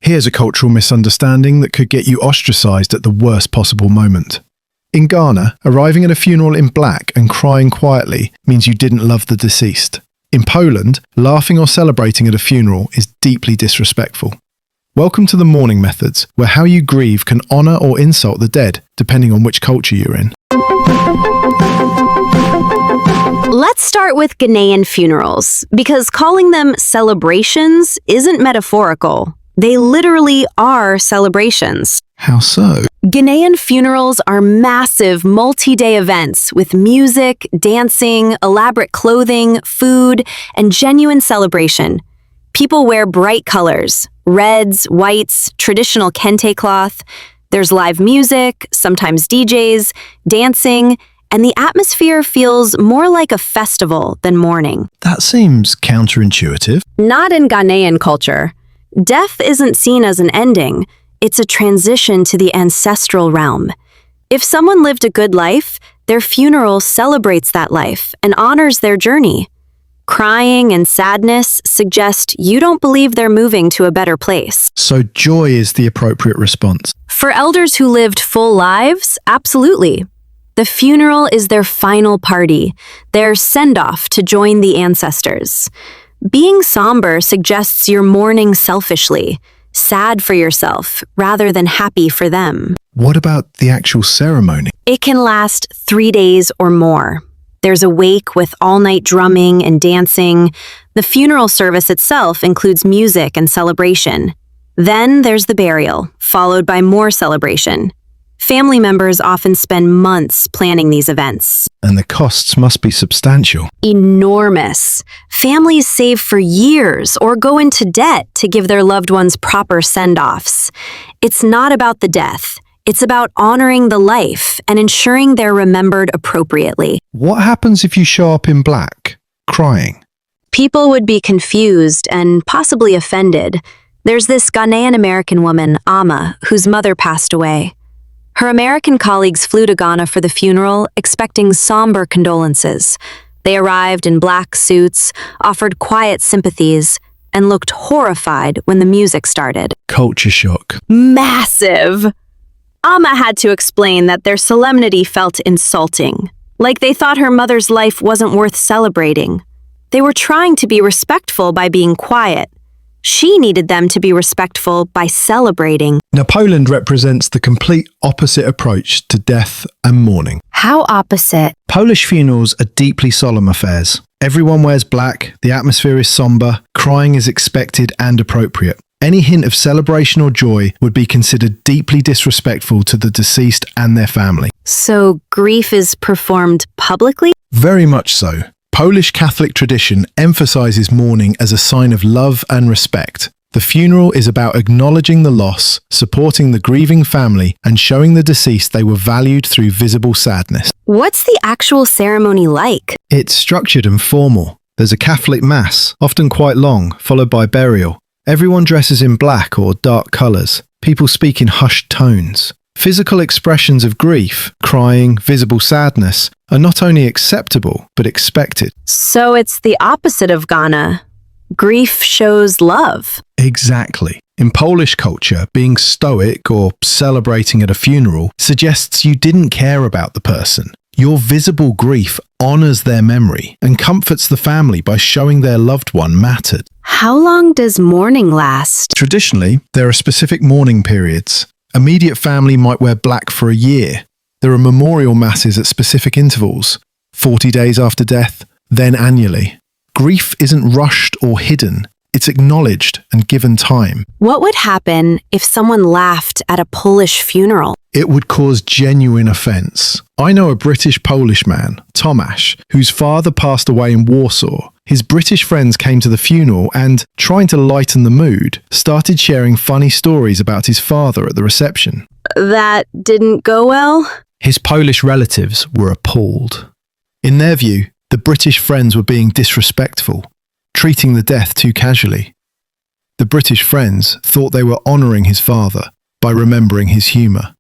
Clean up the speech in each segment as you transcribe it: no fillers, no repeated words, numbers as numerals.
Here's a cultural misunderstanding that could get you ostracized at the worst possible moment. In Ghana, arriving at a funeral in black and crying quietly means you didn't love the deceased. In Poland, laughing or celebrating at a funeral is deeply disrespectful. Welcome to the mourning methods, where how you grieve can honor or insult the dead, depending on which culture you're in. Let's start with Ghanaian funerals, because calling them celebrations isn't metaphorical. They literally are celebrations. How so? Ghanaian funerals are massive, multi-day events with music, dancing, elaborate clothing, food, and genuine celebration. People wear bright colors, reds, whites, traditional kente cloth. There's live music, sometimes DJs, dancing, and the atmosphere feels more like a festival than mourning. That seems counterintuitive. Not in Ghanaian culture. Death isn't seen as an ending. It's a transition to the ancestral realm. If someone lived a good life, their funeral celebrates that life and honors their journey. Crying and sadness suggest you don't believe they're moving to a better place. So joy is the appropriate response. For elders who lived full lives, absolutely. The funeral is their final party, their send-off to join the ancestors. Being somber suggests you're mourning selfishly, sad for yourself, rather than happy for them. What about the actual ceremony? It can last 3 days or more. There's a wake with all-night drumming and dancing. The funeral service itself includes music and celebration. Then there's the burial, followed by more celebration. Family members often spend months planning these events. And the costs must be substantial. Enormous. Families save for years or go into debt to give their loved ones proper send-offs. It's not about the death. It's about honoring the life and ensuring they're remembered appropriately. What happens if you show up in black, crying? People would be confused and possibly offended. There's this Ghanaian American woman, Ama, whose mother passed away. Her American colleagues flew to Ghana for the funeral, expecting somber condolences. They arrived in black suits, offered quiet sympathies, and looked horrified when the music started. Culture shock. Massive! Ama had to explain that their solemnity felt insulting, like they thought her mother's life wasn't worth celebrating. They were trying to be respectful by being quiet. She needed them to be respectful by celebrating. Now, Poland represents the complete opposite approach to death and mourning. How opposite? Polish funerals are deeply solemn affairs. Everyone wears black, the atmosphere is somber, crying is expected and appropriate. Any hint of celebration or joy would be considered deeply disrespectful to the deceased and their family. So grief is performed publicly? Very much so. Polish Catholic tradition emphasizes mourning as a sign of love and respect. The funeral is about acknowledging the loss, supporting the grieving family, and showing the deceased they were valued through visible sadness. What's the actual ceremony like? It's structured and formal. There's a Catholic mass, often quite long, followed by burial. Everyone dresses in black or dark colors. People speak in hushed tones. Physical expressions of grief, crying, visible sadness, are not only acceptable, but expected. So it's the opposite of Ghana. Grief shows love. Exactly. In Polish culture, being stoic or celebrating at a funeral suggests you didn't care about the person. Your visible grief honors their memory and comforts the family by showing their loved one mattered. How long does mourning last? Traditionally, there are specific mourning periods. Immediate family might wear black for a year. There are memorial masses at specific intervals, 40 days after death, then annually. Grief isn't rushed or hidden. It's acknowledged and given time. What would happen if someone laughed at a Polish funeral? It would cause genuine offense. I know a British-Polish man, Tomasz, whose father passed away in Warsaw. His British friends came to the funeral and, trying to lighten the mood, started sharing funny stories about his father at the reception. That didn't go well? His Polish relatives were appalled. In their view, the British friends were being disrespectful, treating the death too casually. The British friends thought they were honouring his father by remembering his humour.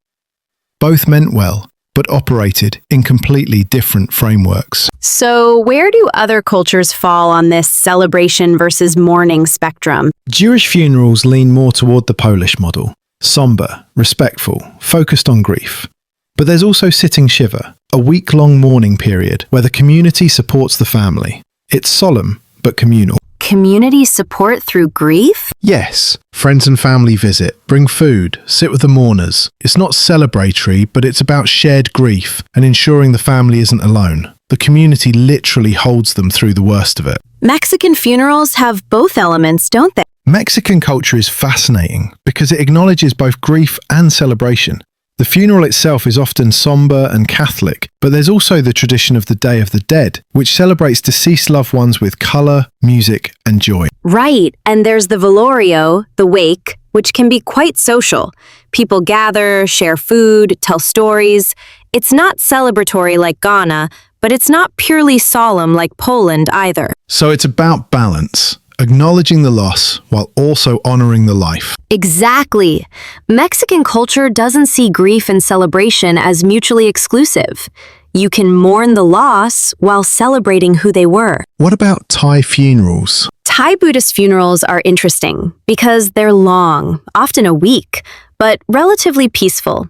Both meant well, but operated in completely different frameworks. So, where do other cultures fall on this celebration versus mourning spectrum? Jewish funerals lean more toward the Polish model. Somber, respectful, focused on grief. But there's also sitting shiva, a week-long mourning period where the community supports the family. It's solemn, but communal. Community support through grief? Yes, friends and family visit, bring food, sit with the mourners. It's not celebratory, but it's about shared grief and ensuring the family isn't alone. The community literally holds them through the worst of it. Mexican funerals have both elements, don't they? Mexican culture is fascinating because it acknowledges both grief and celebration. The funeral itself is often somber and Catholic, but there's also the tradition of the Day of the Dead, which celebrates deceased loved ones with colour, music, and joy. Right, and there's the velorio, the wake, which can be quite social. People gather, share food, tell stories. It's not celebratory like Ghana, but it's not purely solemn like Poland either. So it's about balance. Acknowledging the loss while also honoring the life. Exactly. Mexican culture doesn't see grief and celebration as mutually exclusive. You can mourn the loss while celebrating who they were. What about Thai funerals? Thai Buddhist funerals are interesting because they're long, often a week, but relatively peaceful.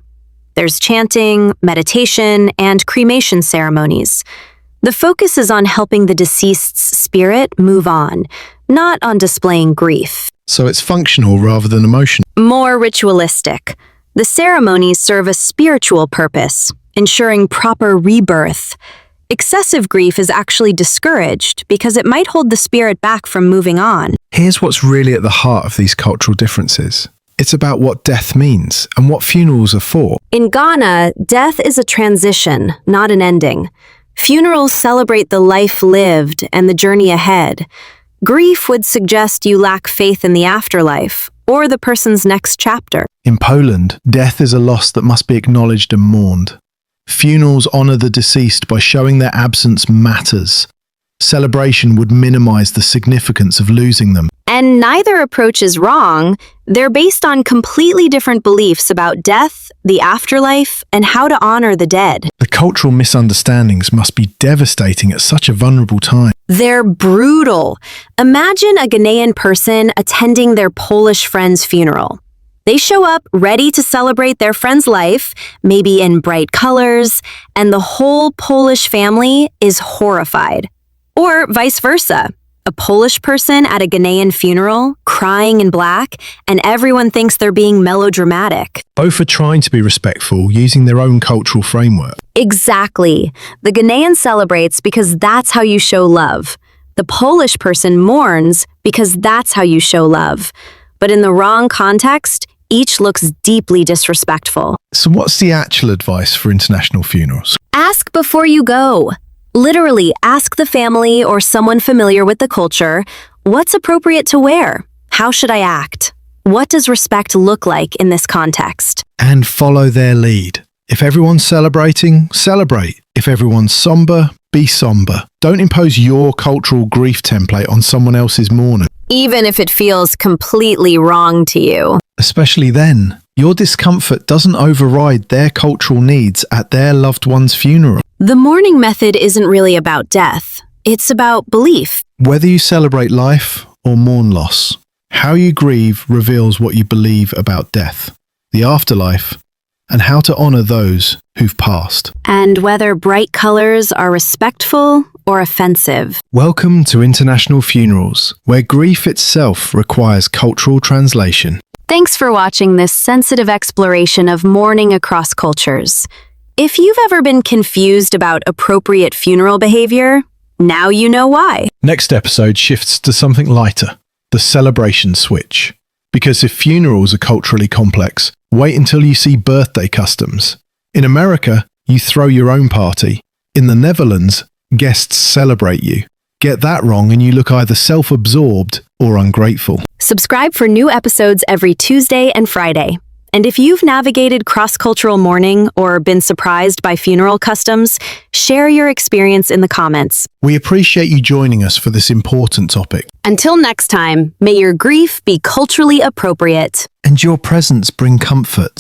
There's chanting, meditation, and cremation ceremonies. The focus is on helping the deceased's spirit move on, not on displaying grief. So it's functional rather than emotional. More ritualistic. The ceremonies serve a spiritual purpose, ensuring proper rebirth. Excessive grief is actually discouraged because it might hold the spirit back from moving on. Here's what's really at the heart of these cultural differences. It's about what death means and what funerals are for. In Ghana, death is a transition, not an ending. Funerals celebrate the life lived and the journey ahead. Grief would suggest you lack faith in the afterlife or the person's next chapter. In Poland, death is a loss that must be acknowledged and mourned. Funerals honor the deceased by showing their absence matters. Celebration would minimize the significance of losing them. And neither approach is wrong. They're based on completely different beliefs about death, the afterlife, and how to honor the dead. The cultural misunderstandings must be devastating at such a vulnerable time. They're brutal. Imagine a Ghanaian person attending their Polish friend's funeral. They show up ready to celebrate their friend's life, maybe in bright colors, and the whole Polish family is horrified. Or vice versa. A Polish person at a Ghanaian funeral, crying in black, and everyone thinks they're being melodramatic. Both are trying to be respectful, using their own cultural framework. Exactly. The Ghanaian celebrates because that's how you show love. The Polish person mourns because that's how you show love. But in the wrong context, each looks deeply disrespectful. So what's the actual advice for international funerals? Ask before you go. Literally, ask the family or someone familiar with the culture, what's appropriate to wear? How should I act? What does respect look like in this context? And follow their lead. If everyone's celebrating, celebrate. If everyone's somber, be somber. Don't impose your cultural grief template on someone else's mourning. Even if it feels completely wrong to you. Especially then, your discomfort doesn't override their cultural needs at their loved one's funeral. The mourning method isn't really about death. It's about belief. Whether you celebrate life or mourn loss, how you grieve reveals what you believe about death, the afterlife, and how to honor those who've passed. And whether bright colors are respectful or offensive. Welcome to International Funerals, where grief itself requires cultural translation. Thanks for watching this sensitive exploration of mourning across cultures. If you've ever been confused about appropriate funeral behavior, now you know why. Next episode shifts to something lighter, the celebration switch. Because if funerals are culturally complex, wait until you see birthday customs. In America, you throw your own party. In the Netherlands, guests celebrate you. Get that wrong and you look either self-absorbed or ungrateful. Subscribe for new episodes every Tuesday and Friday. And if you've navigated cross-cultural mourning or been surprised by funeral customs, share your experience in the comments. We appreciate you joining us for this important topic. Until next time, may your grief be culturally appropriate. And your presence bring comfort.